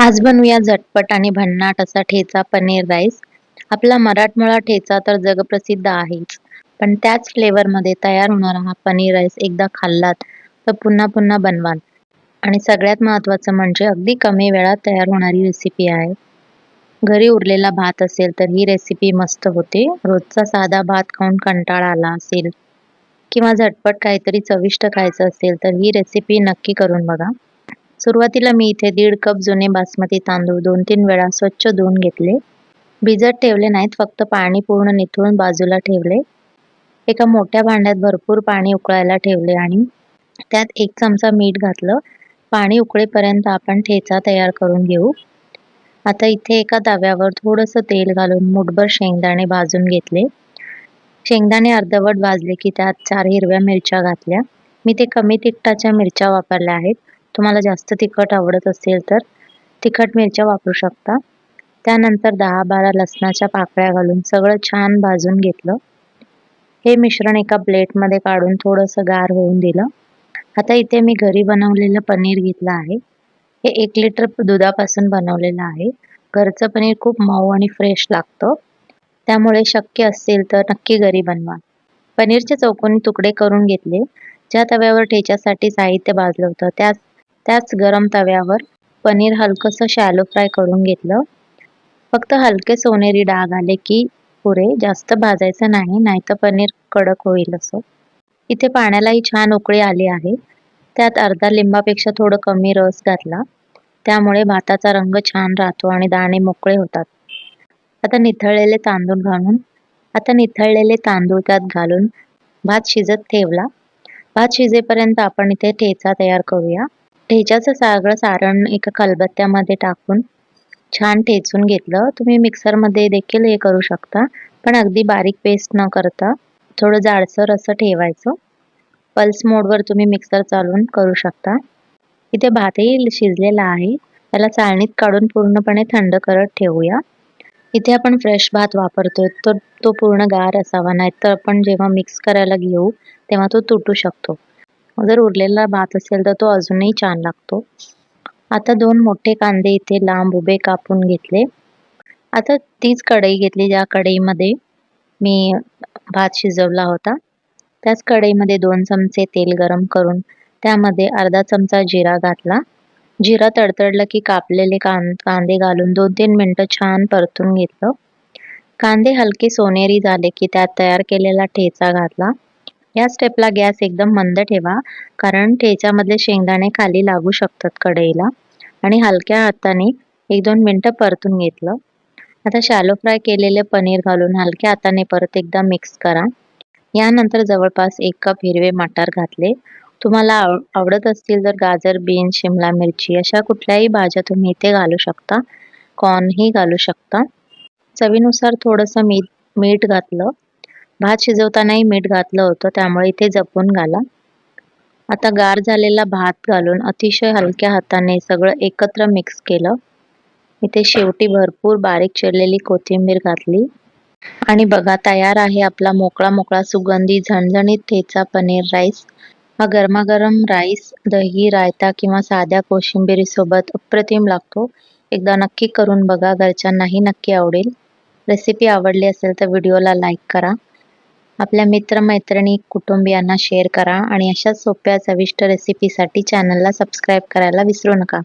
आज बनवूया झटपट आणि भन्नाट असा ठेचा पनीर राईस. आपला मराठमोळा ठेचा तर जगप्रसिद्ध आहेच, पण त्याच फ्लेवरमध्ये तयार होणारा हा पनीर राईस एकदा खाल्लात तर पुन्हा पुन्हा बनवाल. आणि सगळ्यात महत्त्वाचं म्हणजे अगदी कमी वेळात तयार होणारी रेसिपी आहे. घरी उरलेला भात असेल तर ही रेसिपी मस्त होते. रोजचा साधा भात खाऊन कंटाळा आला असेल किंवा झटपट काहीतरी चविष्ट खायचं असेल तर ही रेसिपी नक्की करून बघा. सुरुवातीला मी इथे 1.5 कप जुने बासमती तांदूळ 2-3 वेळा स्वच्छ धुवून घेतले. भिजत ठेवले नाहीत, फक्त पाणी पूर्ण निथळून बाजूला ठेवले. एका मोठ्या भांड्यात भरपूर पाणी उकळायला ठेवले आणि त्यात 1 चमचा मीठ घातलं. पाणी उकळेपर्यंत आपण ठेचा तयार करून घेऊ. आता इथे एका तव्यावर थोडंसं तेल घालून मूठभर शेंगदाणे भाजून घेतले. शेंगदाणे अर्धवट भाजले की त्यात 4 हिरव्या मिरच्या घातल्या. मी ते कमी तिखटाच्या मिरच्या वापरल्या आहेत. तुम्हाला जास्त तिखट आवडत असेल तर तिखट मिरच्या वापरू शकता. त्यानंतर 10-12 लसणाच्या पाकळ्या घालून सगळं छान भाजून घेतलं. हे मिश्रण एका प्लेटमध्ये काढून थोडंसं गार होऊन दिलं. आता इथे मी घरी बनवलेलं पनीर घेतलं आहे. हे 1 लिटर दुधापासून बनवलेलं आहे. घरचं पनीर खूप मऊ आणि फ्रेश लागतं. त्यामुळे शक्य असेल तर नक्की घरी बनवा. पनीरचे चौकोनी तुकडे करून घेतले. ज्या तव्यावर ठेच्यासाठी साहित्य भाजलं होतं त्याच गरम तव्यावर पनीर हलकंसं शॅलो फ्राय करून घेतलं. फक्त हलके सोनेरी डाग आले की पुरे, जास्त भाजायचं नाही, नाहीतर पनीर कडक होईल असं. इथे पाण्यालाही छान उकळी आली आहे. त्यात अर्धा लिंबापेक्षा थोडं कमी रस घातला. त्यामुळे भाताचा रंग छान राहतो आणि दाणे मोकळे होतात. आता निथळलेले तांदूळ त्यात घालून भात शिजत ठेवला. भात शिजेपर्यंत आपण इथे ठेचा तयार करूया. ठेच्याचं सगळं सारण एका खलबत्त्यामध्ये टाकून छान ठेचून घेतलं. तुम्ही मिक्सरमध्ये देखील हे करू शकता, पण अगदी बारीक पेस्ट न करता थोडं जाडसर असं ठेवायचं. पल्स मोडवर तुम्ही मिक्सर चालवून करू शकता. इथे भातही शिजलेला आहे. त्याला चाळणीत काढून पूर्णपणे थंड करत ठेवूया. इथे आपण फ्रेश भात वापरतोय तर तो पूर्ण गार असावा, नाहीतर आपण जेव्हा मिक्स करायला घेऊ तेव्हा तो तुटू शकतो. जर उरलेला भात असेल तर तो अजूनही छान लागतो. आता 2 मोठे कांदे इथे लांब उभे कापून घेतले. आता तीच कढई घेतली ज्या कढईमध्ये मी भात शिजवला होता. त्याच कढईमध्ये 2 चमचे तेल गरम करून त्यामध्ये अर्धा चमचा जिरा घातला. जिरा तडतडला की कापलेले कांदे घालून 2-3 मिनिटं छान परतून घेतलं. कांदे हलके सोनेरी झाले की त्यात तयार केलेला ठेचा घातला. या स्टेपला गॅस एकदम मंद ठेवा, कारण ठेच्यामधले शेंगदाणे खाली लागू शकतात कढईला. आणि हलक्या हाताने 1-2 मिनिटं परतून घेतलं. आता शॅलो फ्राय केलेले पनीर घालून हलक्या हाताने परत एकदा मिक्स करा. यानंतर जवळपास 1 कप हिरवे मटार घातले. तुम्हाला आवडत असतील तर गाजर, बीन्स, शिमला मिरची अशा कुठल्याही भाज्या तुम्ही इथे घालू शकता. कॉर्नही घालू शकता. चवीनुसार थोडंसं मीठ घातलं. भात शिजवतानाही मीठ घातलं होतं, त्यामुळे इथे जपून घाला. आता गार झालेला भात घालून अतिशय हलक्या हाताने सगळं एकत्र मिक्स केलं. इथे शेवटी भरपूर बारीक चिरलेली कोथिंबीर घातली. आणि बघा, तयार आहे आपला मोकळा मोकळा सुगंधी झणझणीत ठेचा पनीर राईस. हा गरमागरम राईस, दही, रायता किंवा साध्या कोशिंबिरीसोबत अप्रतिम लागतो. एकदा नक्की करून बघा, घरच्यांनाही नक्की आवडेल. रेसिपी आवडली असेल तर व्हिडिओला लाईक करा. आपल्या मित्रमैत्रिणी, कुटुंबियांना शेअर करा आणि अशाच सोप्या चविष्ट रेसिपीसाठी चॅनलला सबस्क्राईब करायला विसरू नका.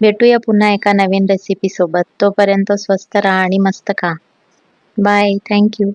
भेटूया पुन्हा एका नवीन रेसिपीसोबत. तोपर्यंत स्वस्त राहा आणि मस्त खा. बाय. Thank you.